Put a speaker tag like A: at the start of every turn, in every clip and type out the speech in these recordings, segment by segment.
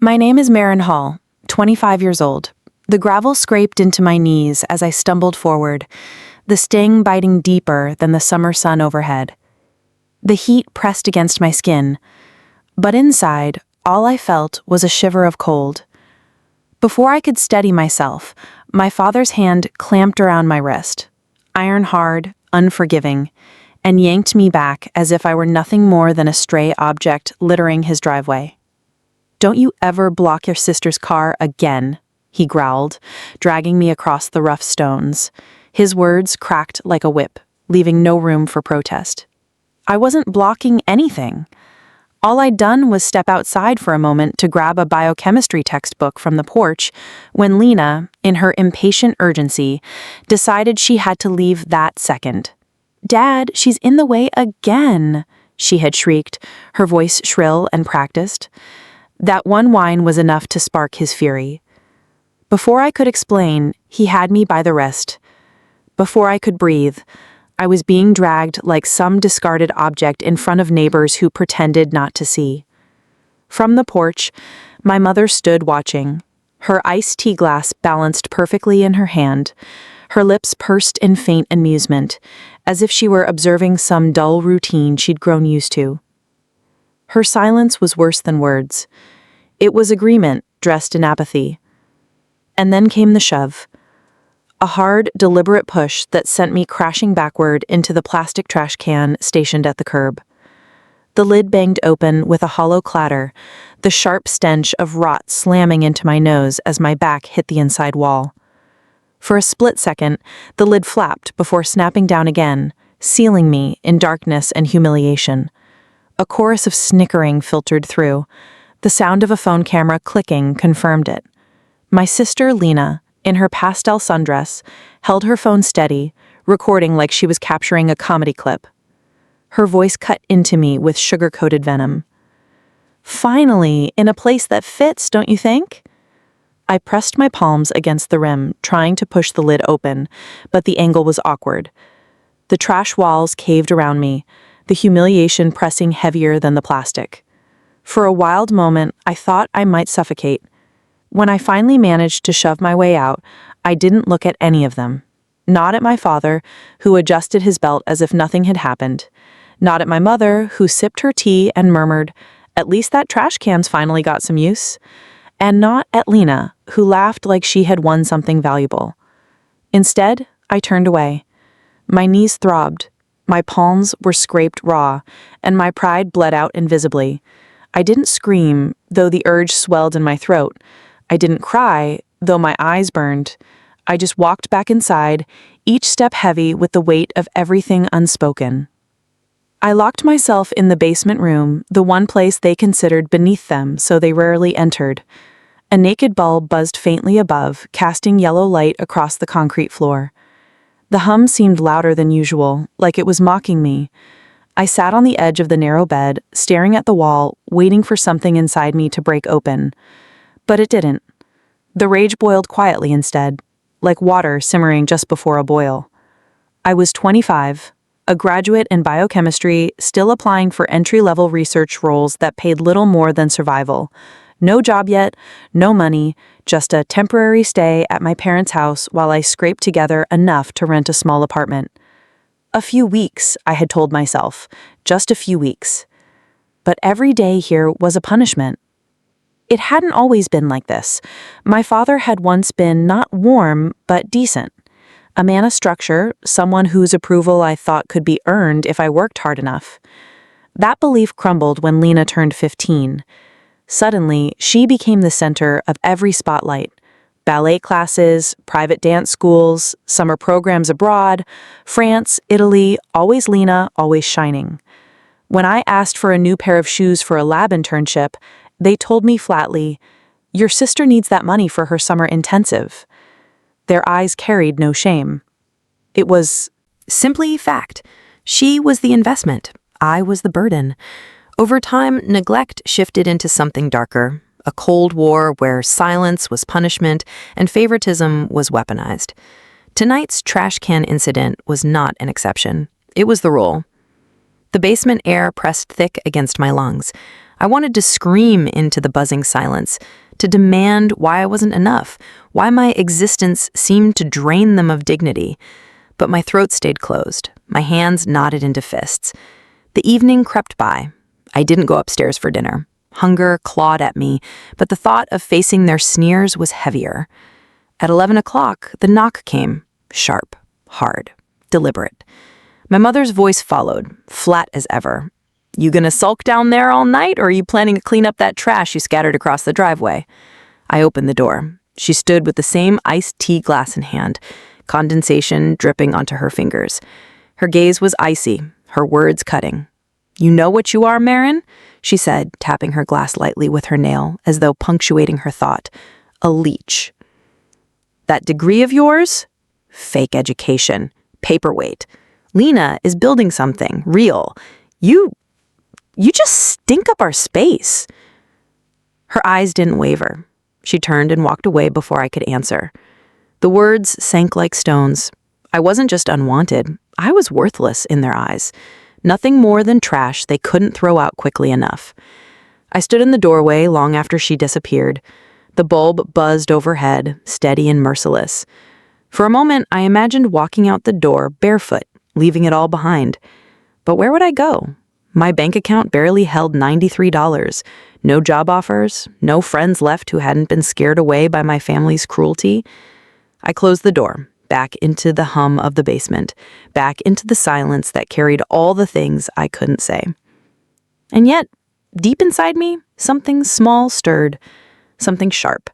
A: My name is Marin Hall, 25 years old. The gravel scraped into my knees as I stumbled forward, the sting biting deeper than the summer sun overhead. The heat pressed against my skin, but inside, all I felt was a shiver of cold. Before I could steady myself, my father's hand clamped around my wrist, iron hard, unforgiving, and yanked me back as if I were nothing more than a stray object littering his driveway. "Don't you ever block your sister's car again," he growled, dragging me across the rough stones. His words cracked like a whip, leaving no room for protest. I wasn't blocking anything. All I'd done was step outside for a moment to grab a biochemistry textbook from the porch when Lena, in her impatient urgency, decided she had to leave that second. "Dad, she's in the way again," she had shrieked, her voice shrill and practiced. That one whine was enough to spark his fury. Before I could explain, he had me by the wrist. Before I could breathe, I was being dragged like some discarded object in front of neighbors who pretended not to see. From the porch, my mother stood watching, her iced tea glass balanced perfectly in her hand, her lips pursed in faint amusement, as if she were observing some dull routine she'd grown used to. Her silence was worse than words. It was agreement dressed in apathy. And then came the shove. A hard, deliberate push that sent me crashing backward into the plastic trash can stationed at the curb. The lid banged open with a hollow clatter, the sharp stench of rot slamming into my nose as my back hit the inside wall. For a split second, the lid flapped before snapping down again, sealing me in darkness and humiliation. A chorus of snickering filtered through. The sound of a phone camera clicking confirmed it. My sister, Lena, in her pastel sundress, held her phone steady, recording like she was capturing a comedy clip. Her voice cut into me with sugar-coated venom. "Finally, in a place that fits, don't you think?" I pressed my palms against the rim, trying to push the lid open, but the angle was awkward. The trash walls caved around me, the humiliation pressing heavier than the plastic. For a wild moment, I thought I might suffocate. When I finally managed to shove my way out, I didn't look at any of them. Not at my father, who adjusted his belt as if nothing had happened. Not at my mother, who sipped her tea and murmured, "At least that trash can's finally got some use." And not at Lena, who laughed like she had won something valuable. Instead, I turned away. My knees throbbed. My palms were scraped raw, and my pride bled out invisibly. I didn't scream, though the urge swelled in my throat. I didn't cry, though my eyes burned. I just walked back inside, each step heavy with the weight of everything unspoken. I locked myself in the basement room, the one place they considered beneath them, so they rarely entered. A naked bulb buzzed faintly above, casting yellow light across the concrete floor. The hum seemed louder than usual, like it was mocking me. I sat on the edge of the narrow bed, staring at the wall, waiting for something inside me to break open. But it didn't. The rage boiled quietly instead, like water simmering just before a boil. I was 25, a graduate in biochemistry, still applying for entry-level research roles that paid little more than survival. No job yet, no money, just a temporary stay at my parents' house while I scraped together enough to rent a small apartment. A few weeks, I had told myself, just a few weeks. But every day here was a punishment. It hadn't always been like this. My father had once been not warm, but decent. A man of structure, someone whose approval I thought could be earned if I worked hard enough. That belief crumbled when Lena turned 15. Suddenly, she became the center of every spotlight. Ballet classes, private dance schools, summer programs abroad, France, Italy, always Lena, always shining. When I asked for a new pair of shoes for a lab internship, they told me flatly, "Your sister needs that money for her summer intensive." Their eyes carried no shame. It was simply fact. She was the investment. I was the burden. Over time, neglect shifted into something darker, a cold war where silence was punishment and favoritism was weaponized. Tonight's trash can incident was not an exception. It was the rule. The basement air pressed thick against my lungs. I wanted to scream into the buzzing silence, to demand why I wasn't enough, why my existence seemed to drain them of dignity. But my throat stayed closed, my hands knotted into fists. The evening crept by. I didn't go upstairs for dinner. Hunger clawed at me, but the thought of facing their sneers was heavier. At 11 o'clock, the knock came, sharp, hard, deliberate. My mother's voice followed, flat as ever. "You gonna sulk down there all night, or are you planning to clean up that trash you scattered across the driveway?" I opened the door. She stood with the same iced tea glass in hand, condensation dripping onto her fingers. Her gaze was icy, her words cutting. "You know what you are, Marin?" she said, tapping her glass lightly with her nail, as though punctuating her thought. "A leech. That degree of yours? Fake education. Paperweight. Lena is building something real. You just stink up our space." Her eyes didn't waver. She turned and walked away before I could answer. The words sank like stones. I wasn't just unwanted. I was worthless in their eyes. Nothing more than trash they couldn't throw out quickly enough. I stood in the doorway long after she disappeared. The bulb buzzed overhead, steady and merciless. For a moment, I imagined walking out the door barefoot, leaving it all behind. But where would I go? My bank account barely held $93. No job offers, no friends left who hadn't been scared away by my family's cruelty. I closed the door, back into the hum of the basement, back into the silence that carried all the things I couldn't say. And yet, deep inside me, something small stirred, something sharp.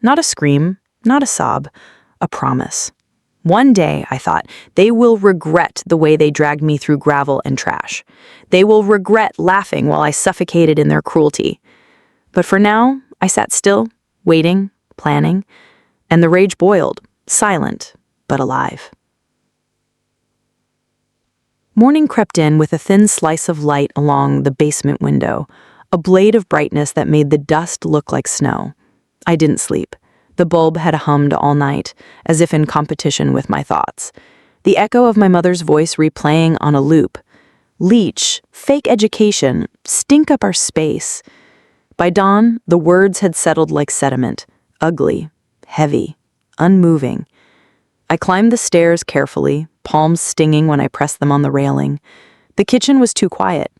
A: Not a scream, not a sob, a promise. One day, I thought, they will regret the way they dragged me through gravel and trash. They will regret laughing while I suffocated in their cruelty. But for now, I sat still, waiting, planning, and the rage boiled, silent, but alive. Morning crept in with a thin slice of light along the basement window, a blade of brightness that made the dust look like snow. I didn't sleep. The bulb had hummed all night, as if in competition with my thoughts. The echo of my mother's voice replaying on a loop. "Leech, fake education, stink up our space." By dawn, the words had settled like sediment, ugly, heavy, unmoving. I climbed the stairs carefully, palms stinging when I pressed them on the railing. The kitchen was too quiet.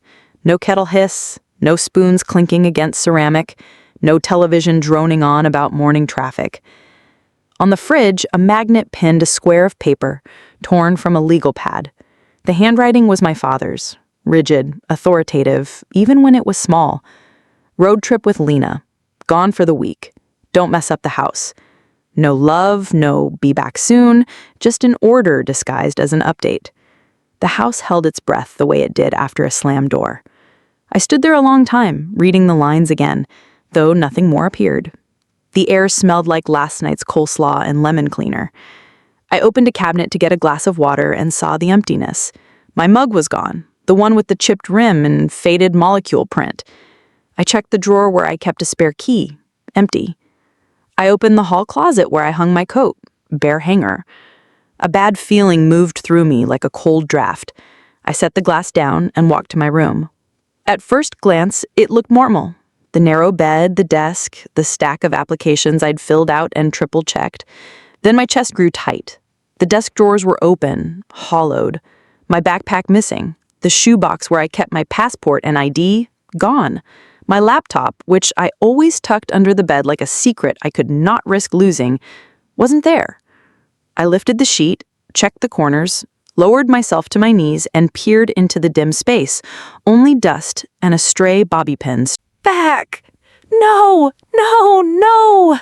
A: No kettle hiss, no spoons clinking against ceramic, no television droning on about morning traffic. On the fridge, a magnet pinned a square of paper, torn from a legal pad. The handwriting was my father's, rigid, authoritative, even when it was small. "Road trip with Lena. Gone for the week. Don't mess up the house." No love, no be back soon, just an order disguised as an update. The house held its breath the way it did after a slammed door. I stood there a long time, reading the lines again, though nothing more appeared. The air smelled like last night's coleslaw and lemon cleaner. I opened a cabinet to get a glass of water and saw the emptiness. My mug was gone, the one with the chipped rim and faded molecule print. I checked the drawer where I kept a spare key, empty. I opened the hall closet where I hung my coat, bare hanger. A bad feeling moved through me like a cold draft. I set the glass down and walked to my room. At first glance, it looked normal. The narrow bed, the desk, the stack of applications I'd filled out and triple-checked. Then my chest grew tight. The desk drawers were open, hollowed. My backpack missing. The shoebox where I kept my passport and ID, gone. My laptop, which I always tucked under the bed like a secret I could not risk losing, wasn't there. I lifted the sheet, checked the corners, lowered myself to my knees, and peered into the dim space. Only dust and a stray bobby pin. "Back! No! No! No!"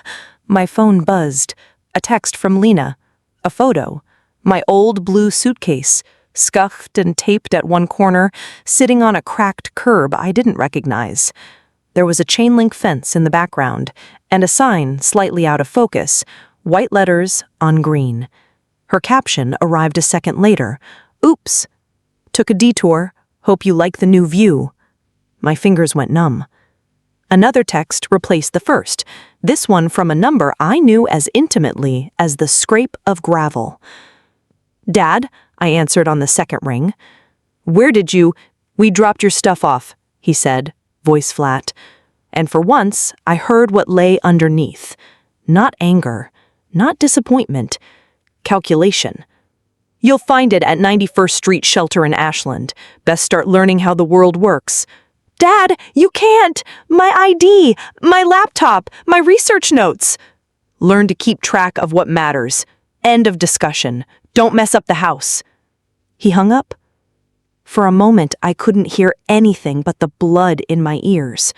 A: My phone buzzed. A text from Lena. A photo. My old blue suitcase, scuffed and taped at one corner, sitting on a cracked curb I didn't recognize. There was a chain-link fence in the background, and a sign slightly out of focus, white letters on green. Her caption arrived a second later. "Oops. Took a detour. Hope you like the new view." My fingers went numb. Another text replaced the first, this one from a number I knew as intimately as the scrape of gravel. "Dad," I answered on the second ring. "Where did you—" "We dropped your stuff off," he said, voice flat. And for once, I heard what lay underneath. Not anger, not disappointment, calculation. You'll find it at 91st Street Shelter in Ashland. Best start learning how the world works. Dad, you can't! My ID, my laptop, my research notes. Learn to keep track of what matters. End of discussion. Don't mess up the house. He hung up. For a moment, I couldn't hear anything but the blood in my ears.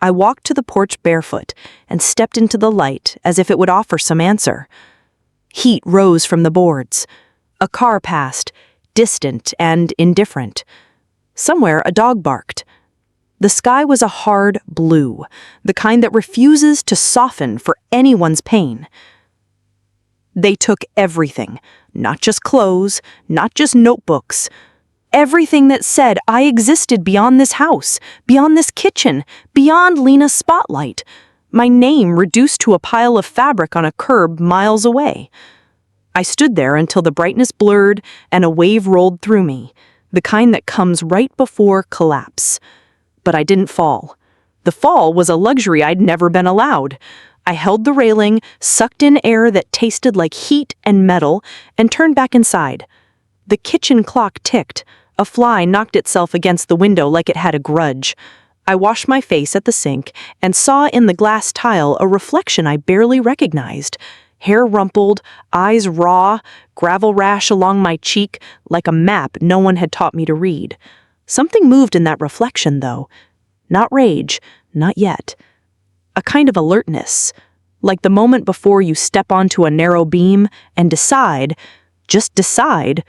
A: I walked to the porch barefoot and stepped into the light as if it would offer some answer. Heat rose from the boards. A car passed, distant and indifferent. Somewhere a dog barked. The sky was a hard blue, the kind that refuses to soften for anyone's pain. They took everything, not just clothes, not just notebooks. Everything that said I existed beyond this house, beyond this kitchen, beyond Lena's spotlight. My name reduced to a pile of fabric on a curb miles away. I stood there until the brightness blurred and a wave rolled through me, the kind that comes right before collapse. But I didn't fall. The fall was a luxury I'd never been allowed. I held the railing, sucked in air that tasted like heat and metal, and turned back inside. The kitchen clock ticked. A fly knocked itself against the window like it had a grudge. I washed my face at the sink and saw in the glass tile a reflection I barely recognized. Hair rumpled, eyes raw, gravel rash along my cheek, like a map no one had taught me to read. Something moved in that reflection, though. Not rage, not yet. A kind of alertness, like the moment before you step onto a narrow beam and decide, just decide,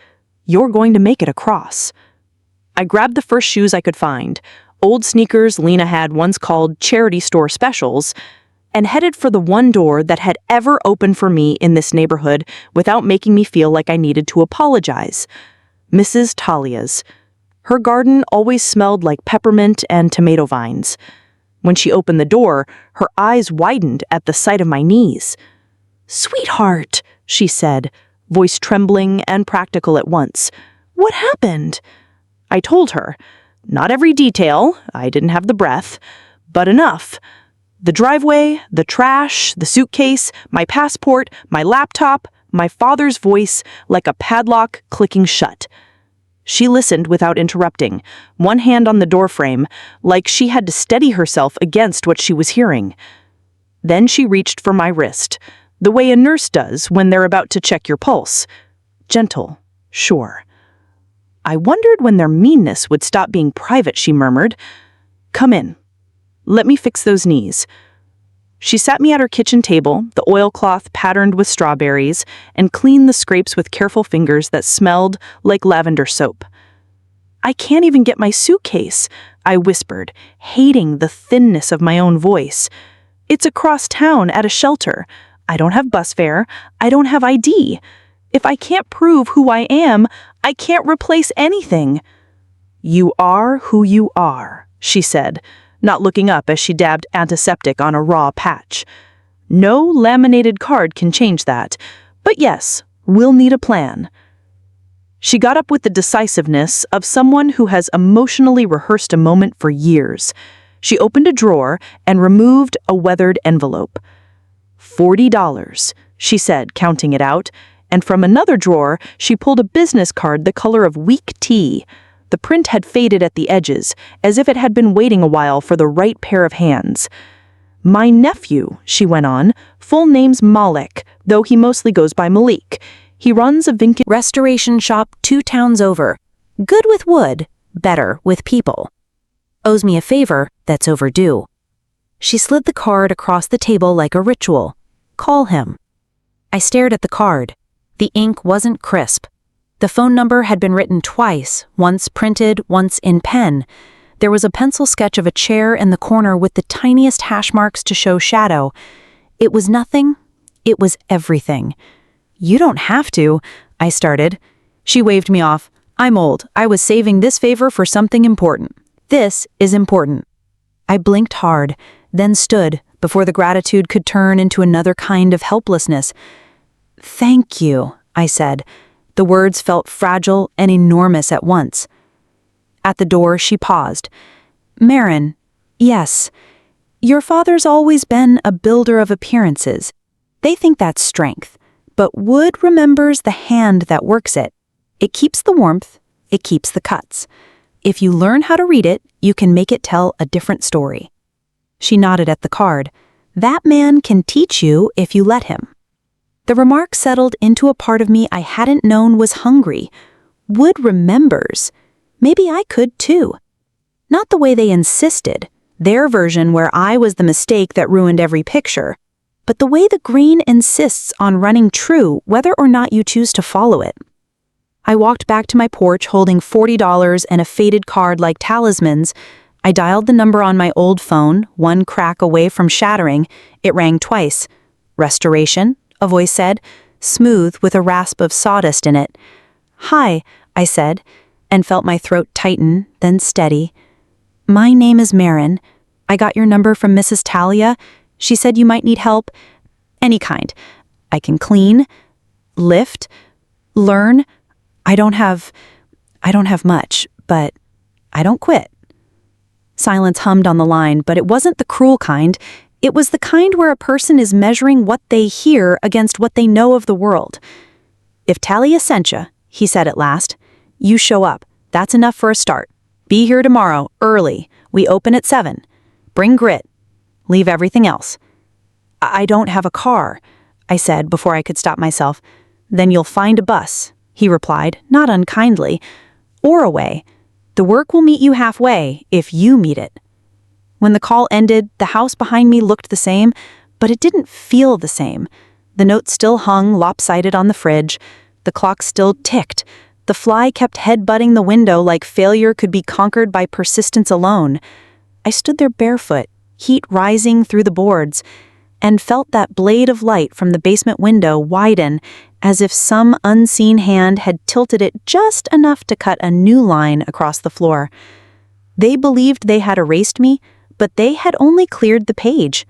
A: you're going to make it across. I grabbed the first shoes I could find, old sneakers Lena had once called charity store specials, and headed for the one door that had ever opened for me in this neighborhood without making me feel like I needed to apologize. Mrs. Talia's. Her garden always smelled like peppermint and tomato vines. When she opened the door, her eyes widened at the sight of my knees. "Sweetheart," she said, voice trembling and practical at once. "What happened?" I told her. Not every detail, I didn't have the breath, but enough. The driveway, the trash, the suitcase, my passport, my laptop, my father's voice, like a padlock clicking shut. She listened without interrupting, one hand on the doorframe, like she had to steady herself against what she was hearing. Then she reached for my wrist, the way a nurse does when they're about to check your pulse. Gentle, sure. I wondered when their meanness would stop being private, she murmured. "Come in. Let me fix those knees." She sat me at her kitchen table, the oilcloth patterned with strawberries, and cleaned the scrapes with careful fingers that smelled like lavender soap. "I can't even get my suitcase," I whispered, hating the thinness of my own voice. "It's across town at a shelter. I don't have bus fare. I don't have ID. If I can't prove who I am, I can't replace anything." "You are who you are," she said, not looking up as she dabbed antiseptic on a raw patch. "No laminated card can change that. But yes, we'll need a plan." She got up with the decisiveness of someone who has emotionally rehearsed a moment for years. She opened a drawer and removed a weathered envelope. $40, she said, counting it out, and from another drawer, she pulled a business card the color of weak tea. The print had faded at the edges, as if it had been waiting a while for the right pair of hands. "My nephew," she went on, "full name's Malik, though he mostly goes by Malik. He runs a vintage restoration shop 2 towns over. Good with wood, better with people. Owes me a favor that's overdue." She slid the card across the table like a ritual. "Call him." I stared at the card. The ink wasn't crisp. The phone number had been written twice, once printed, once in pen. There was a pencil sketch of a chair in the corner with the tiniest hash marks to show shadow. It was nothing. It was everything. "You don't have to," I started. She waved me off. "I'm old. I was saving this favor for something important. This is important." I blinked hard, then stood before the gratitude could turn into another kind of helplessness. "Thank you," I said. The words felt fragile and enormous at once. At the door, she paused. "Marin, Yes. Your father's always been a builder of appearances. They think that's strength. But wood remembers the hand that works it. It keeps the warmth, it keeps the cuts. If you learn how to read it, you can make it tell a different story. She nodded at the card. That man can teach you if you let him. The remark settled into a part of me I hadn't known was hungry. Wood remembers. Maybe I could too. Not the way they insisted, their version where I was the mistake that ruined every picture, but the way the green insists on running true whether or not you choose to follow it. I walked back to my porch holding $40 and a faded card like talismans. I dialed the number on my old phone, one crack away from shattering. It rang twice. Restoration, a voice said, smooth with a rasp of sawdust in it. Hi, I said, and felt my throat tighten, then steady. My name is Marin. I got your number from Mrs. Talia. She said you might need help. Any kind. I can clean, lift, learn. I don't have much, but I don't quit. Silence hummed on the line, but it wasn't the cruel kind. It was the kind where a person is measuring what they hear against what they know of the world. If Talia sent you, he said at last, you show up. That's enough for a start. Be here tomorrow, early. We open at 7. Bring grit. Leave everything else. I don't have a car, I said before I could stop myself. Then you'll find a bus, he replied, not unkindly. Or a way. The work will meet you halfway if you meet it. When the call ended, the house behind me looked the same, but it didn't feel the same. The note still hung lopsided on the fridge. The clock still ticked. The fly kept headbutting the window like failure could be conquered by persistence alone. I stood there barefoot, heat rising through the boards, and felt that blade of light from the basement window widen as if some unseen hand had tilted it just enough to cut a new line across the floor. They believed they had erased me, but they had only cleared the page.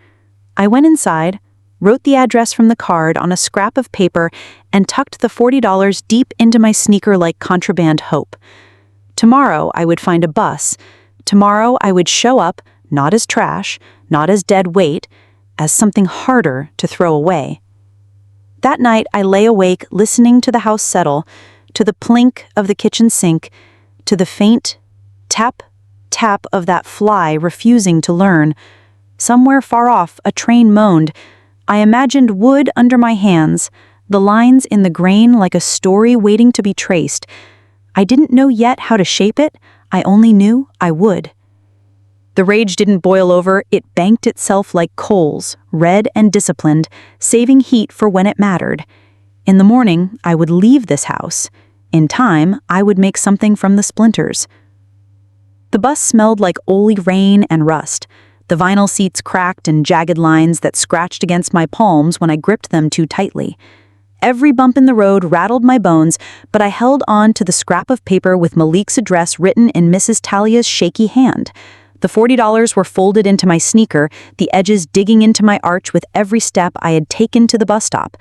A: I went inside, wrote the address from the card on a scrap of paper, and tucked the $40 deep into my sneaker like contraband hope. Tomorrow I would find a bus. Tomorrow I would show up, not as trash, not as dead weight, as something harder to throw away. That night I lay awake listening to the house settle, to the plink of the kitchen sink, to the faint tap, tap of that fly refusing to learn. Somewhere far off, a train moaned. I imagined wood under my hands, the lines in the grain like a story waiting to be traced. I didn't know yet how to shape it, I only knew I would. The rage didn't boil over, it banked itself like coals, red and disciplined, saving heat for when it mattered. In the morning, I would leave this house. In time, I would make something from the splinters. The bus smelled like oily rain and rust. The vinyl seats cracked in jagged lines that scratched against my palms when I gripped them too tightly. Every bump in the road rattled my bones, but I held on to the scrap of paper with Malik's address written in Mrs. Talia's shaky hand. The $40 were folded into my sneaker, the edges digging into my arch with every step I had taken to the bus stop.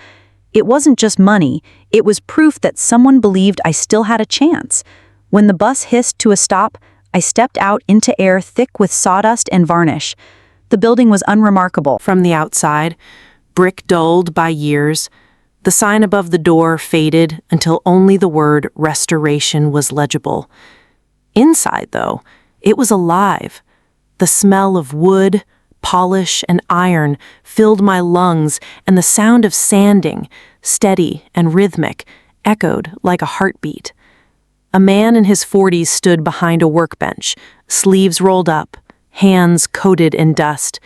A: It wasn't just money, it was proof that someone believed I still had a chance. When the bus hissed to a stop, I stepped out into air thick with sawdust and varnish. The building was unremarkable from the outside, brick dulled by years. The sign above the door faded until only the word restoration was legible. Inside, though, it was alive. The smell of wood, polish, and iron filled my lungs, and the sound of sanding, steady and rhythmic, echoed like a heartbeat. A man in his 40s stood behind a workbench, sleeves rolled up, hands coated in dust.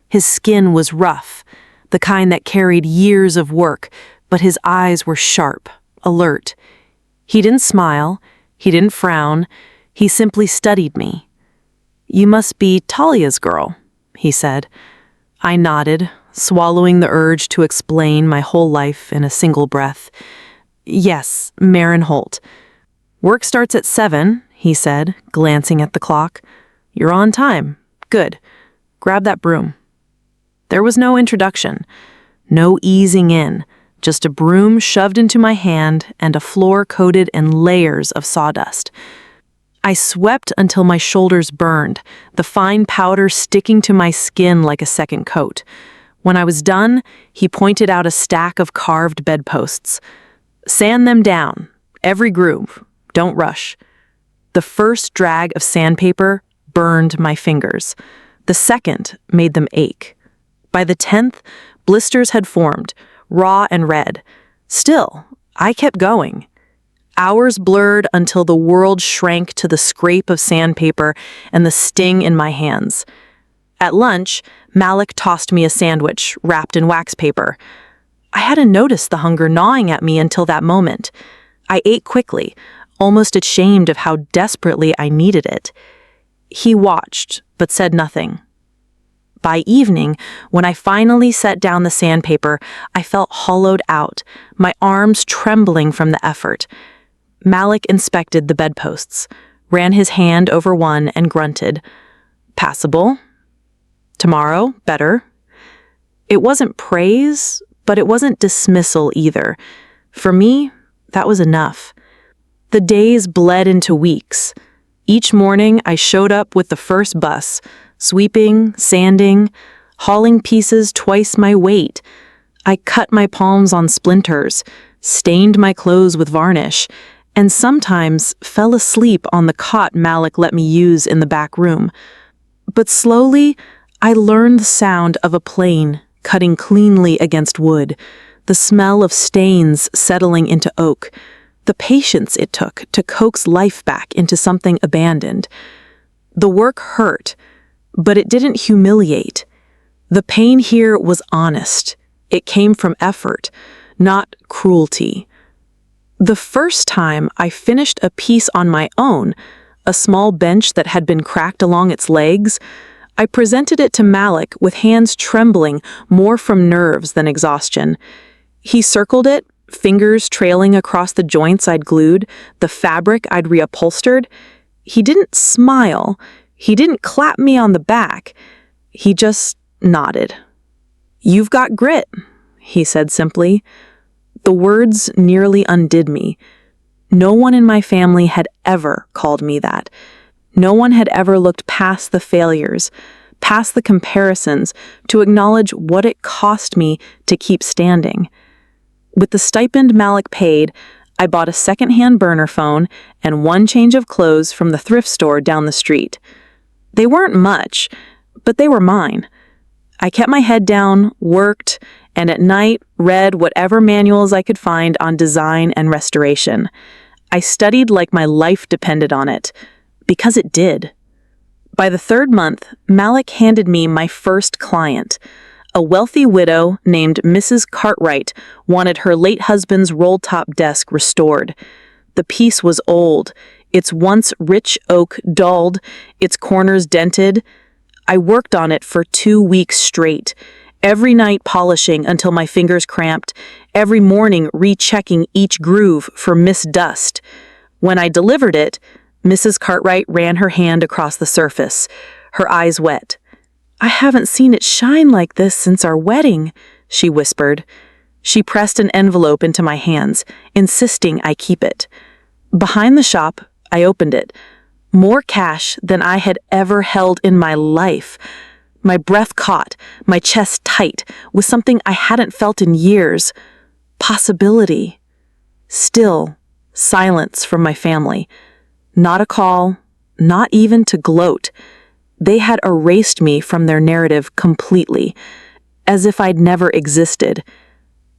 A: His skin was rough, the kind that carried years of work, but his eyes were sharp, alert. He didn't smile, he didn't frown, he simply studied me. You must be Talia's girl, he said. I nodded, swallowing the urge to explain my whole life in a single breath. Yes, Marin Holt. Work starts at 7, he said, glancing at the clock. You're on time. Good. Grab that broom. There was no introduction, no easing in, just a broom shoved into my hand and a floor coated in layers of sawdust. I swept until my shoulders burned, the fine powder sticking to my skin like a second coat. When I was done, he pointed out a stack of carved bedposts. "Sand them down, every groove. Don't rush." The first drag of sandpaper burned my fingers. The second made them ache. By the 10th, blisters had formed, raw and red. Still, I kept going. Hours blurred until the world shrank to the scrape of sandpaper and the sting in my hands. At lunch, Malik tossed me a sandwich wrapped in wax paper. I hadn't noticed the hunger gnawing at me until that moment. I ate quickly, almost ashamed of how desperately I needed it. He watched, but said nothing. By evening, when I finally set down the sandpaper, I felt hollowed out, my arms trembling from the effort. Malik inspected the bedposts, ran his hand over one and grunted. "Passable. Tomorrow, better." It wasn't praise, but it wasn't dismissal either. For me, that was enough. The days bled into weeks. Each morning, I showed up with the first bus, sweeping, sanding, hauling pieces twice my weight. I cut my palms on splinters, stained my clothes with varnish, and sometimes fell asleep on the cot Malik let me use in the back room. But slowly, I learned the sound of a plane cutting cleanly against wood, the smell of stains settling into oak, the patience it took to coax life back into something abandoned. The work hurt, but it didn't humiliate. The pain here was honest. It came from effort, not cruelty. The first time I finished a piece on my own, a small bench that had been cracked along its legs, I presented it to Malik with hands trembling more from nerves than exhaustion. He circled it, fingers trailing across the joints I'd glued, the fabric I'd reupholstered. He didn't smile. He didn't clap me on the back. He just nodded. "You've got grit," he said simply. The words nearly undid me. No one in my family had ever called me that. No one had ever looked past the failures, past the comparisons, to acknowledge what it cost me to keep standing. With the stipend Malik paid, I bought a second-hand burner phone and one change of clothes from the thrift store down the street. They weren't much, but they were mine. I kept my head down, worked, and at night read whatever manuals I could find on design and restoration. I studied like my life depended on it, because it did. By the 3rd month, Malik handed me my first client. A wealthy widow named Mrs. Cartwright wanted her late husband's roll-top desk restored. The piece was old, its once rich oak dulled, its corners dented. I worked on it for 2 weeks straight, every night polishing until my fingers cramped, every morning rechecking each groove for missed dust. When I delivered it, Mrs. Cartwright ran her hand across the surface, her eyes wet. "I haven't seen it shine like this since our wedding," she whispered. She pressed an envelope into my hands, insisting I keep it. Behind the shop, I opened it. More cash than I had ever held in my life. My breath caught, my chest tight, with something I hadn't felt in years. Possibility. Still, silence from my family. Not a call, not even to gloat. They had erased me from their narrative completely, as if I'd never existed.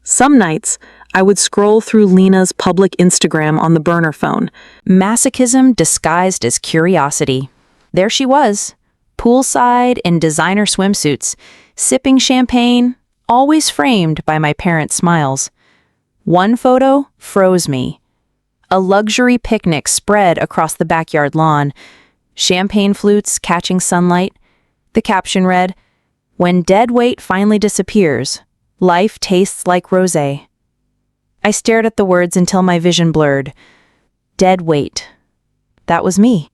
A: Some nights, I would scroll through Lena's public Instagram on the burner phone.
B: Masochism disguised as curiosity. There she was, poolside in designer swimsuits, sipping champagne, always framed by my parents' smiles. One photo froze me. A luxury picnic spread across the backyard lawn, champagne flutes catching sunlight. The caption read, "When dead weight finally disappears, life tastes like rosé." I stared at the words until my vision blurred. Dead weight. That was me.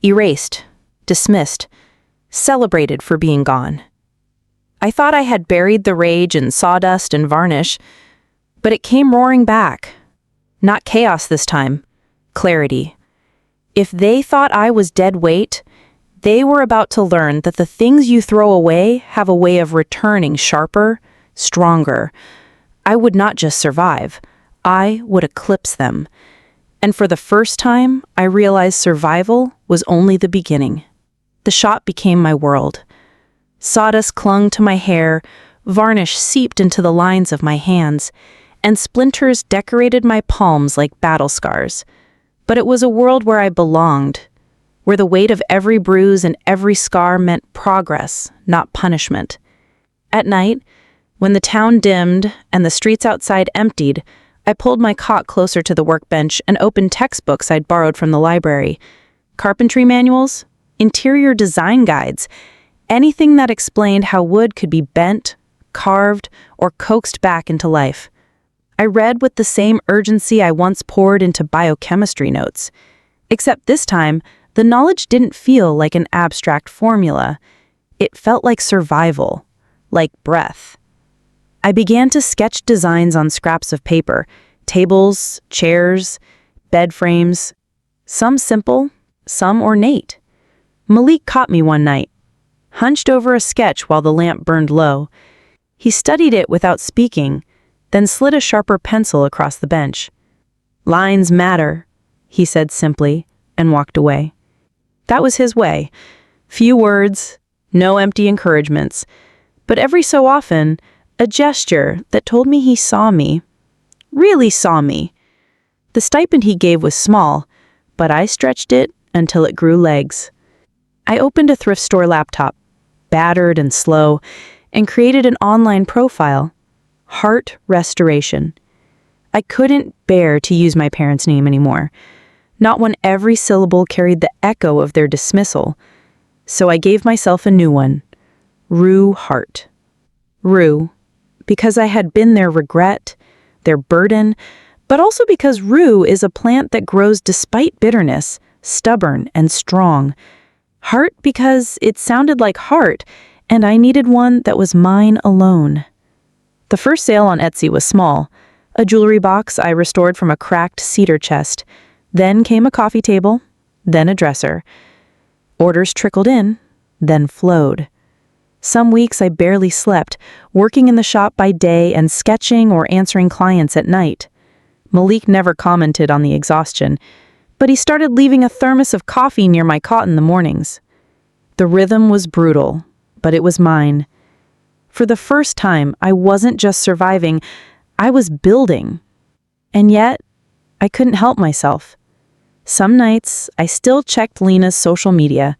B: Erased, dismissed, celebrated for being gone. I thought I had buried the rage in sawdust and varnish, but it came roaring back. Not chaos this time, clarity. If they thought I was dead weight, they were about to learn that the things you throw away have a way of returning sharper, stronger. I would not just survive, I would eclipse them. And for the first time, I realized survival was only the beginning. The shop became my world. Sawdust clung to my hair, varnish seeped into the lines of my hands, and splinters decorated my palms like battle scars. But it was a world where I belonged, where the weight of every bruise and every scar meant progress, not punishment. At night, when the town dimmed and the streets outside emptied, I pulled my cot closer to the workbench and opened textbooks I'd borrowed from the library. Carpentry manuals, interior design guides, anything that explained how wood could be bent, carved, or coaxed back into life. I read with the same urgency I once poured into biochemistry notes. Except this time, the knowledge didn't feel like an abstract formula. It felt like survival, like breath. I began to sketch designs on scraps of paper, tables, chairs, bed frames, some simple, some ornate. Malik caught me one night, hunched over a sketch while the lamp burned low. He studied it without speaking, then slid a sharper pencil across the bench. "Lines matter," he said simply, and walked away. That was his way. Few words, no empty encouragements, but every so often, a gesture that told me he saw me, really saw me. The stipend he gave was small, but I stretched it until it grew legs. I opened a thrift store laptop, battered and slow, and created an online profile, Heart Restoration. I couldn't bear to use my parents' name anymore, not when every syllable carried the echo of their dismissal. So I gave myself a new one, Rue Heart. Rue, because I had been their regret, their burden, but also because rue is a plant that grows despite bitterness, stubborn and strong. Heart because it sounded like heart, and I needed one that was mine alone. The first sale on Etsy was small, a jewelry box I restored from a cracked cedar chest. Then came a coffee table, then a dresser. Orders trickled in, then flowed. Some weeks I barely slept, working in the shop by day and sketching or answering clients at night. Malik never commented on the exhaustion, but he started leaving a thermos of coffee near my cot in the mornings. The rhythm was brutal, but it was mine. For the first time, I wasn't just surviving, I was building. And yet, I couldn't help myself. Some nights, I still checked Lena's social media.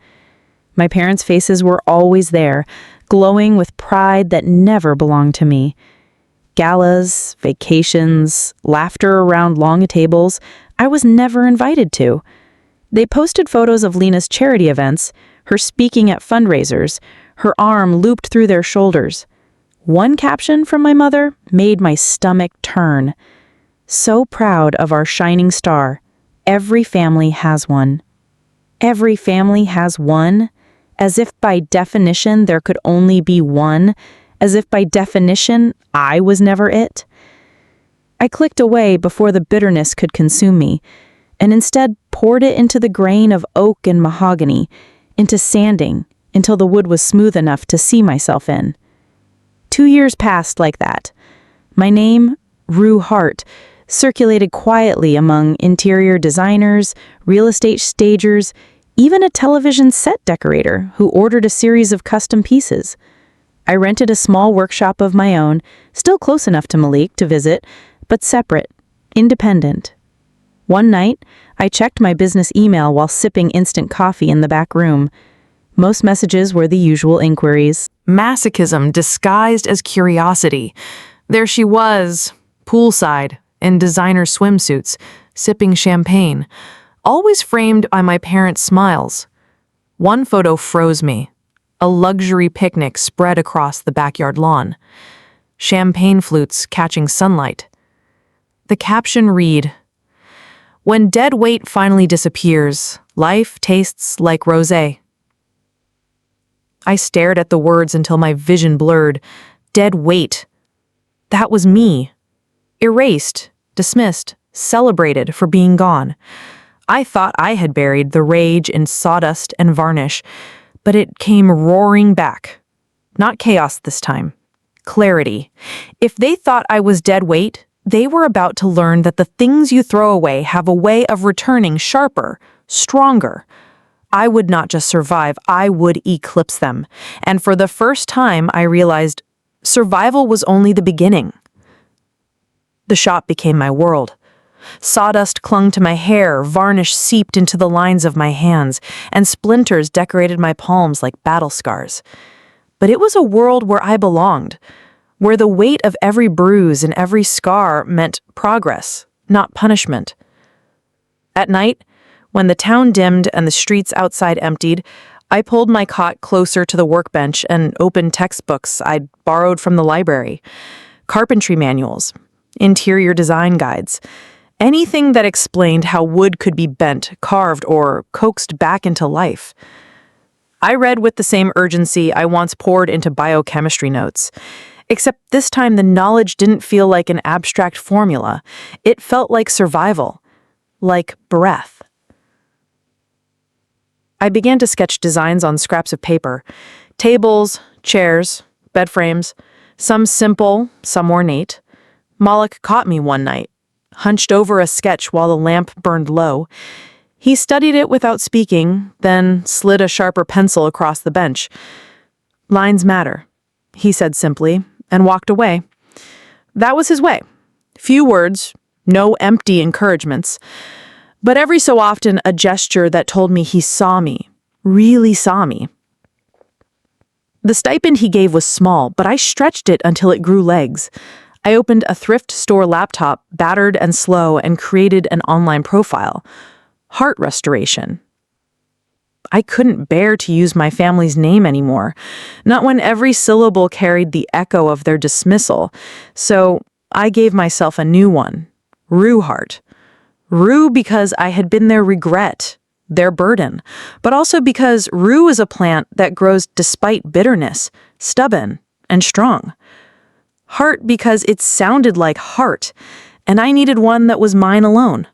B: My parents' faces were always there, glowing with pride that never belonged to me. Galas, vacations, laughter around long tables, I was never invited to. They posted photos of Lena's charity events, her speaking at fundraisers, her arm looped through their shoulders. One caption from my mother made my stomach turn. "So proud of our shining star. Every family has one." Every family has one, as if by definition there could only be one, as if by definition I was never it. I clicked away before the bitterness could consume me, and instead poured it into the grain of oak and mahogany, into sanding, until the wood was smooth enough to see myself in. 2 years passed like that. My name, Rue Heart, circulated quietly among interior designers, real estate stagers, even a television set decorator who ordered a series of custom pieces. I rented a small workshop of my own, still close enough to Malik to visit, but separate, independent. One night, I checked my business email while sipping instant coffee in the back room. Most messages were the usual inquiries.
A: Masochism disguised as curiosity. There she was, poolside, in designer swimsuits, sipping champagne, always framed by my parents' smiles. One photo froze me. A luxury picnic spread across the backyard lawn. Champagne flutes catching sunlight. The caption read, "When dead weight finally disappears, life tastes like rosé." I stared at the words until my vision blurred. Dead weight. That was me. Erased, dismissed, celebrated for being gone. I thought I had buried the rage in sawdust and varnish, but it came roaring back. Not chaos this time. Clarity. If they thought I was dead weight, they were about to learn that the things you throw away have a way of returning sharper, stronger. I would not just survive, I would eclipse them. And for the first time, I realized survival was only the beginning. The shop became my world. Sawdust clung to my hair, varnish seeped into the lines of my hands, and splinters decorated my palms like battle scars. But it was a world where I belonged, where the weight of every bruise and every scar meant progress, not punishment. At night, when the town dimmed and the streets outside emptied, I pulled my cot closer to the workbench and opened textbooks I'd borrowed from the library, carpentry manuals, interior design guides, anything that explained how wood could be bent, carved, or coaxed back into life. I read with the same urgency I once poured into biochemistry notes, except this time the knowledge didn't feel like an abstract formula. It felt like survival, like breath. I began to sketch designs on scraps of paper, tables, chairs, bed frames, some simple, some ornate. Moloch caught me one night, hunched over a sketch while the lamp burned low. He studied it without speaking, then slid a sharper pencil across the bench. "Lines matter," he said simply, and walked away. That was his way. Few words, no empty encouragements, but every so often a gesture that told me he saw me, really saw me. The stipend he gave was small, but I stretched it until it grew legs. I opened a thrift store laptop, battered and slow, and created an online profile. Heart restoration. I couldn't bear to use my family's name anymore, not when every syllable carried the echo of their dismissal, so I gave myself a new one, Rue Heart. Rue because I had been their regret, their burden, but also because rue is a plant that grows despite bitterness, stubborn and strong. Heart because it sounded like heart, and I needed one that was mine alone.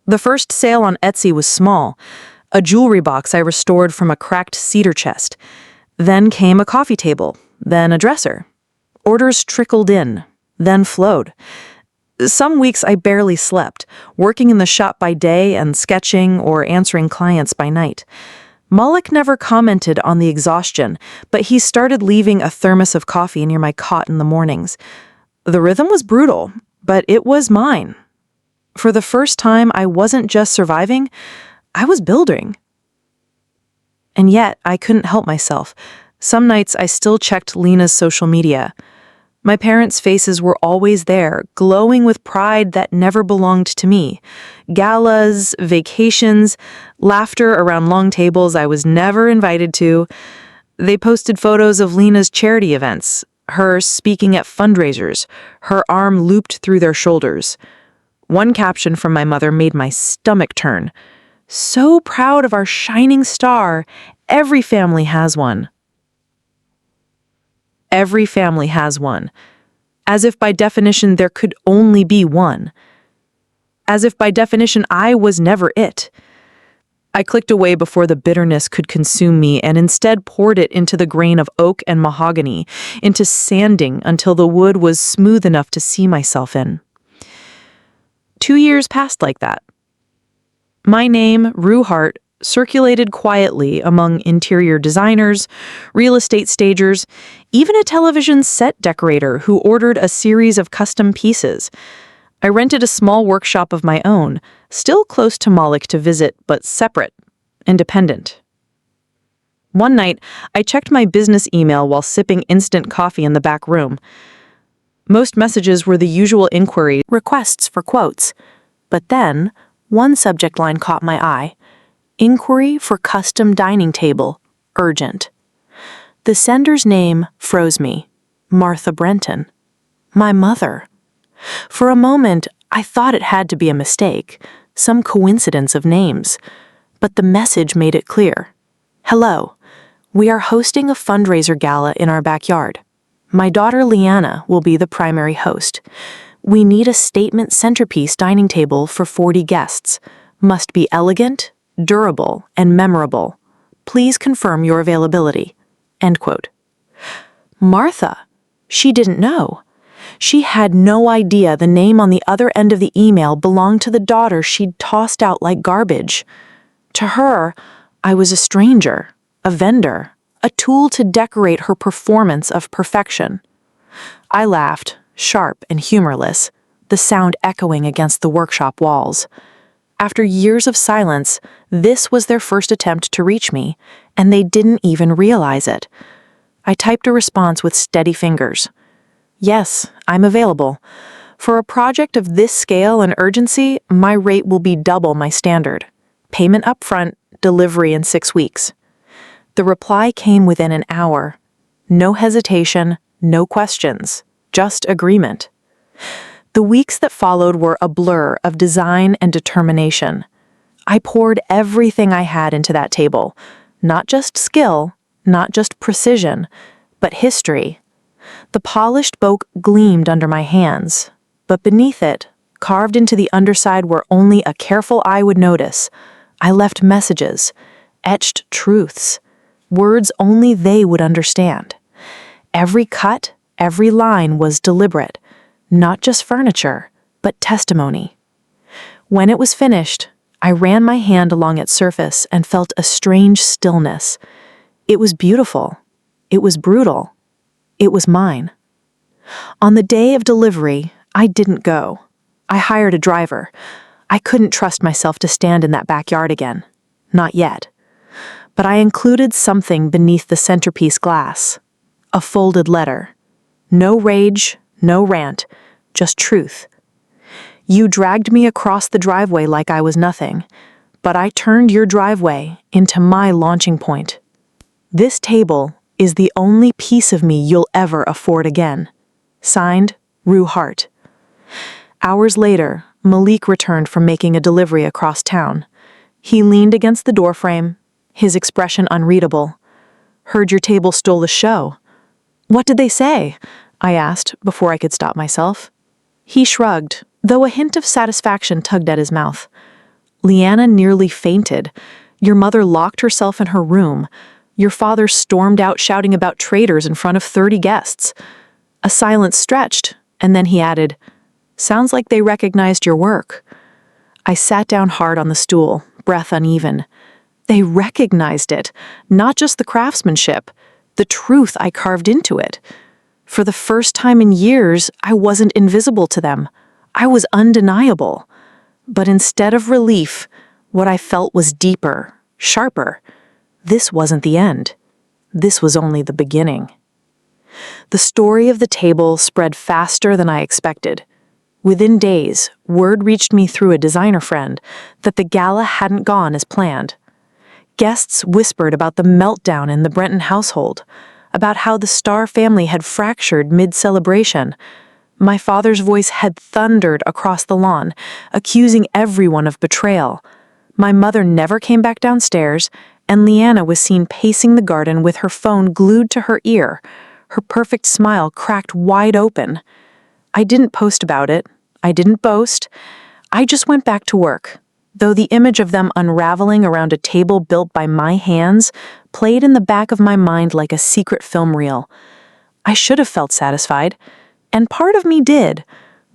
A: The first sale on Etsy was small, a jewelry box I restored from a cracked cedar chest. Then came a coffee table, then a dresser. Orders trickled in, then flowed. Some weeks I barely slept, working in the shop by day and sketching or answering clients by night. Moloch never commented on the exhaustion, but he started leaving a thermos of coffee near my cot in the mornings. The rhythm was brutal, but it was mine. For the first time, I wasn't just surviving, I was building. And yet, I couldn't help myself. Some nights I still checked Lena's social media. My parents' faces were always there, glowing with pride that never belonged to me. Galas, vacations, laughter around long tables I was never invited to. They posted photos of Lena's charity events, her speaking at fundraisers, her arm looped through their shoulders. One caption from my mother made my stomach turn. "So proud of our shining star. Every family has one." Every family has one. As if by definition there could only be one. As if by definition I was never it. I clicked away before the bitterness could consume me and instead poured it into the grain of oak and mahogany, into sanding until the wood was smooth enough to see myself in. 2 years passed like that. My name, Rue Hart, circulated quietly among interior designers, real estate stagers, even a television set decorator who ordered a series of custom pieces. I rented a small workshop of my own, still close to Moloch to visit, but separate, independent. One night, I checked my business email while sipping instant coffee in the back room. Most messages were the usual inquiry, requests for quotes. But then, one subject line caught my eye. Inquiry for custom dining table, urgent. The sender's name froze me. Martha Brenton. My mother. For a moment, I thought it had to be a mistake, some coincidence of names. But the message made it clear. Hello, we are hosting a fundraiser gala in our backyard. My daughter Leanna will be the primary host. We need a statement centerpiece dining table for 40 guests. Must be elegant, durable, and memorable. Please confirm your availability." End quote. Martha. She didn't know. She had no idea the name on the other end of the email belonged to the daughter she'd tossed out like garbage. To her, I was a stranger, a vendor, a tool to decorate her performance of perfection. I laughed, sharp and humorless, the sound echoing against the workshop walls. After years of silence, this was their first attempt to reach me, and they didn't even realize it. I typed a response with steady fingers. "Yes, I'm available. For a project of this scale and urgency, my rate will be double my standard. Payment upfront, delivery in 6 weeks." The reply came within an hour. No hesitation, no questions, just agreement. The weeks that followed were a blur of design and determination. I poured everything I had into that table, not just skill, not just precision, but history. The polished oak gleamed under my hands, but beneath it, carved into the underside where only a careful eye would notice, I left messages, etched truths, words only they would understand. Every cut, every line was deliberate, not just furniture, but testimony. When it was finished, I ran my hand along its surface and felt a strange stillness. It was beautiful. It was brutal. It was mine. On the day of delivery, I didn't go. I hired a driver. I couldn't trust myself to stand in that backyard again. Not yet. But I included something beneath the centerpiece glass. A folded letter. No rage, no rant, just truth. You dragged me across the driveway like I was nothing, but I turned your driveway into my launching point. This table is the only piece of me you'll ever afford again. Signed, Rue Hart. Hours later, Malik returned from making a delivery across town. He leaned against the doorframe, his expression unreadable. "Heard your table stole the show." "What did they say?" I asked before I could stop myself. He shrugged, though a hint of satisfaction tugged at his mouth. "Leanna nearly fainted. Your mother locked herself in her room. Your father stormed out shouting about traitors in front of 30 guests. A silence stretched, and then he added, "Sounds like they recognized your work." I sat down hard on the stool, breath uneven. They recognized it, not just the craftsmanship, the truth I carved into it. For the first time in years, I wasn't invisible to them. I was undeniable. But instead of relief, what I felt was deeper, sharper. This wasn't the end. This was only the beginning. The story of the table spread faster than I expected. Within days, word reached me through a designer friend that the gala hadn't gone as planned. Guests whispered about the meltdown in the Brenton household, about how the Starr family had fractured mid-celebration. My father's voice had thundered across the lawn, accusing everyone of betrayal. My mother never came back downstairs, and Leanna was seen pacing the garden with her phone glued to her ear, her perfect smile cracked wide open. I didn't post about it. I didn't boast. I just went back to work, though the image of them unraveling around a table built by my hands played in the back of my mind like a secret film reel. I should have felt satisfied, and part of me did,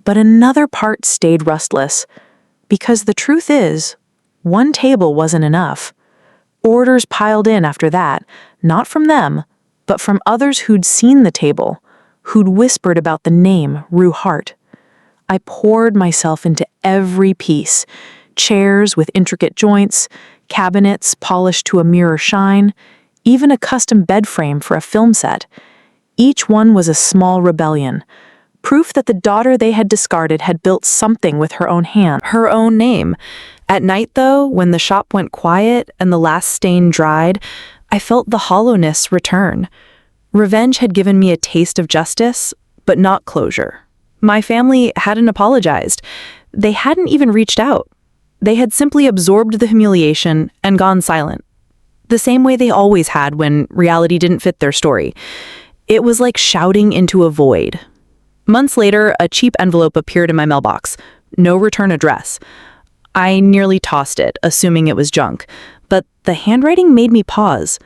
A: but another part stayed restless. Because the truth is, one table wasn't enough. Orders piled in after that, not from them, but from others who'd seen the table, who'd whispered about the name Rue Hart. I poured myself into every piece, chairs with intricate joints, cabinets polished to a mirror shine, even a custom bed frame for a film set. Each one was a small rebellion, proof that the daughter they had discarded had built something with her own hand, her own name. At night, though, when the shop went quiet and the last stain dried, I felt the hollowness return. Revenge had given me a taste of justice, but not closure. My family hadn't apologized. They hadn't even reached out. They had simply absorbed the humiliation and gone silent. The same way they always had when reality didn't fit their story. It was like shouting into a void.
B: Months later, a cheap envelope appeared in my mailbox. No return address. I nearly tossed it, assuming it was junk, but the handwriting made me pause.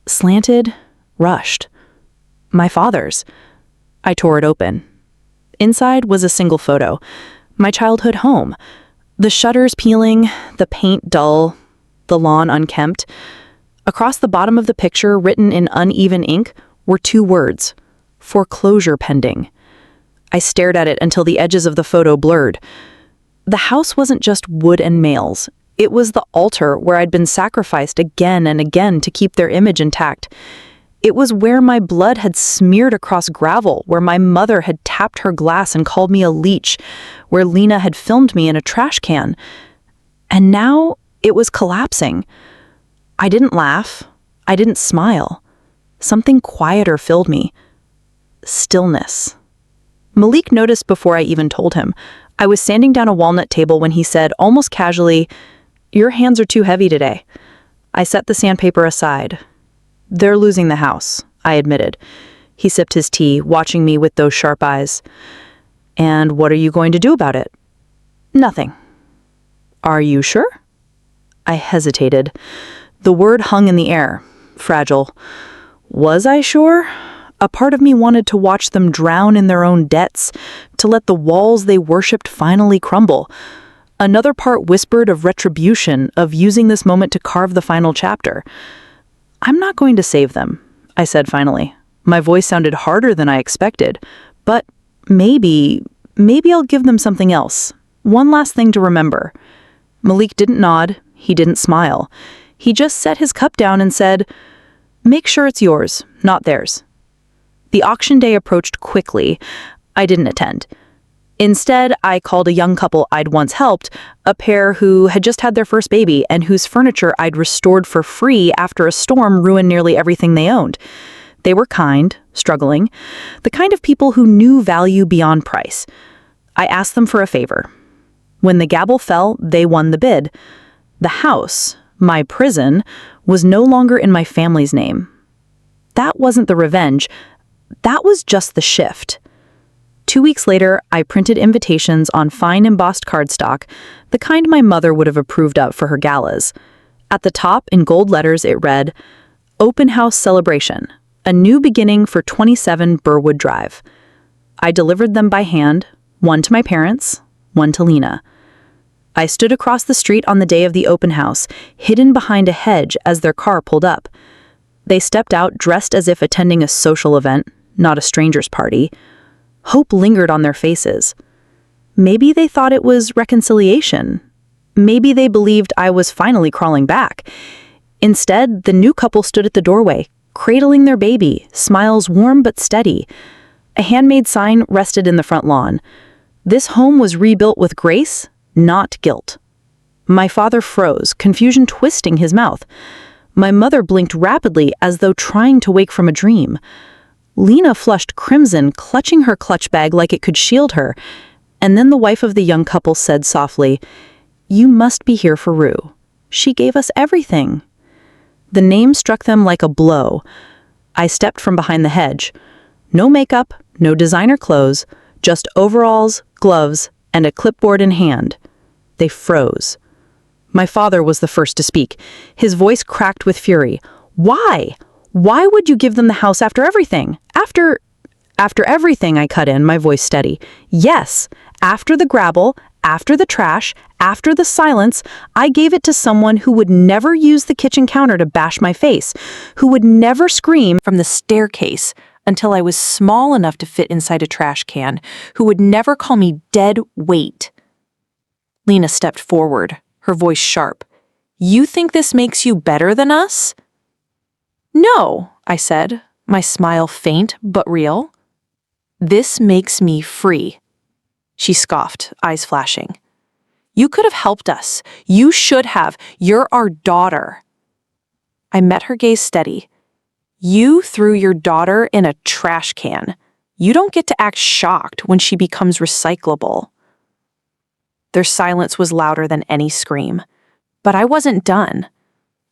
B: Slanted, rushed. My father's. I tore it open. Inside was a single photo. My childhood home. The shutters peeling, the paint dull, the lawn unkempt. Across the bottom of the picture, written in uneven ink, were 2 words: foreclosure pending. I stared at it until the edges of the photo blurred. The house wasn't just wood and nails. It was the altar where I'd been sacrificed again and again to keep their image intact. It was where my blood had smeared across gravel, where my mother had tapped her glass and called me a leech, where Lena had filmed me in a trash can. And now it was collapsing. I didn't laugh. I didn't smile. Something quieter filled me. Stillness. Malik noticed before I even told him. I was sanding down a walnut table when he said, almost casually, "Your hands are too heavy today." I set the sandpaper aside. "They're losing the house," I admitted. He sipped his tea, watching me with those sharp eyes. "And what are you going to do about it?" "Nothing." "Are you sure?" I hesitated. The word hung in the air, fragile. Was I sure? A part of me wanted to watch them drown in their own debts, to let the walls they worshipped finally crumble. Another part whispered of retribution, of using this moment to carve the final chapter. "I'm not going to save them," I said finally. My voice sounded harder than I expected. "But maybe I'll give them something else. One last thing to remember." Malik didn't nod. He didn't smile. He just set his cup down and said, "Make sure it's yours, not theirs." The auction day approached quickly. I didn't attend. Instead, I called a young couple I'd once helped, a pair who had just had their first baby and whose furniture I'd restored for free after a storm ruined nearly everything they owned. They were kind, struggling, the kind of people who knew value beyond price. I asked them for a favor. When the gavel fell, they won the bid. The house, my prison, was no longer in my family's name. That wasn't the revenge. That was just the shift. 2 weeks later, I printed invitations on fine embossed cardstock, the kind my mother would have approved of for her galas. At the top, in gold letters, it read, "Open House Celebration, a new beginning for 27 Burwood Drive." I delivered them by hand, one to my parents, one to Lena. I stood across the street on the day of the open house, hidden behind a hedge as their car pulled up. They stepped out dressed as if attending a social event, not a stranger's party. Hope lingered on their faces. Maybe they thought it was reconciliation. Maybe they believed I was finally crawling back. Instead, the new couple stood at the doorway, cradling their baby, smiles warm but steady. A handmade sign rested in the front lawn. This home was rebuilt with grace, not guilt. My father froze, confusion twisting his mouth. My mother blinked rapidly as though trying to wake from a dream. Lena flushed crimson, clutching her clutch bag like it could shield her. And then the wife of the young couple said softly, "You must be here for Rue. She gave us everything." The name struck them like a blow. I stepped from behind the hedge. No makeup, no designer clothes, just overalls, gloves, and a clipboard in hand. They froze. My father was the first to speak. His voice cracked with fury. "Why? Why would you give them the house after everything? After everything," I cut in, my voice steady. "Yes, after the gravel, after the trash, after the silence, I gave it to someone who would never use the kitchen counter to bash my face, who would never scream
A: From the staircase until I was small enough to fit inside a trash can, who would never call me dead weight." Lena stepped forward, her voice sharp. "You think this makes you better than us?" "No," I said, my smile faint but real. "This makes me free." She scoffed, eyes flashing. "You could have helped us. You should have. You're our daughter." I met her gaze steady. "You threw your daughter in a trash can. You don't get to act shocked when she becomes recyclable." Their silence was louder than any scream. But I wasn't done.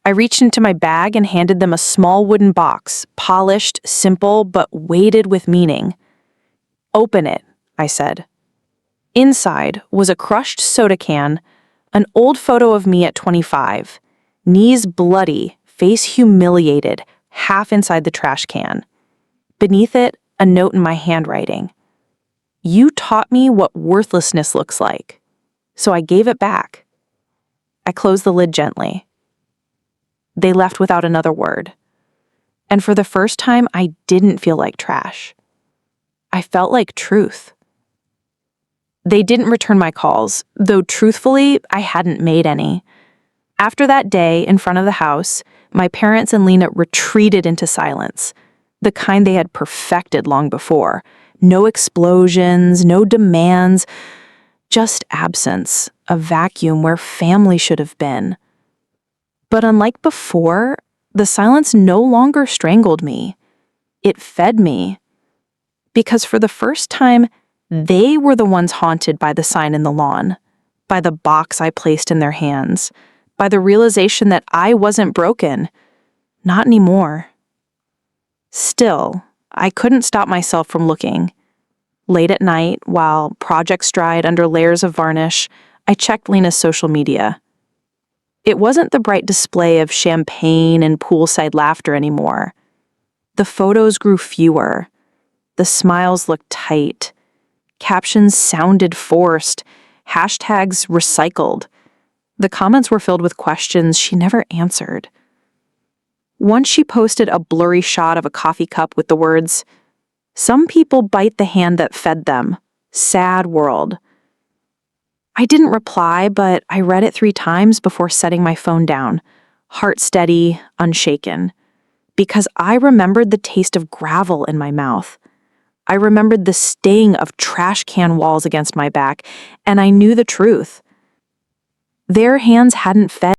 A: I reached into my bag and handed them a small wooden box, polished, simple, but weighted with meaning. Open it, I said. Inside was a crushed soda can, an old photo of me at 25, knees bloody, face humiliated, half inside the trash can. Beneath it, a note in my handwriting. You taught me what worthlessness looks like, so I gave it back. I closed the lid gently. They left without another word. And for the first time, I didn't feel like trash. I felt like truth. They didn't return my calls, though truthfully, I hadn't made any. After that day in front of the house, my parents and Lena retreated into silence, the kind they had perfected long before. No explosions, no demands, just absence, a vacuum where family should have been. But unlike before, the silence no longer strangled me. It fed me. Because for the first time, they were the ones haunted by the sign in the lawn, by the box I placed in their hands, by the realization that I wasn't broken. Not anymore. Still, I couldn't stop myself from looking. Late at night, while projects dried under layers of varnish, I checked Lena's social media. It wasn't the bright display of champagne and poolside laughter anymore. The photos grew fewer. The smiles looked tight. Captions sounded forced. Hashtags recycled. The comments were filled with questions she never answered. Once she posted a blurry shot of a coffee cup with the words, "Some people bite the hand that fed them. Sad world." I didn't reply, but I read it 3 times before setting my phone down, heart steady, unshaken, because I remembered the taste of gravel in my mouth. I remembered the sting of trash can walls against my back, and I knew the truth. Their hands hadn't fed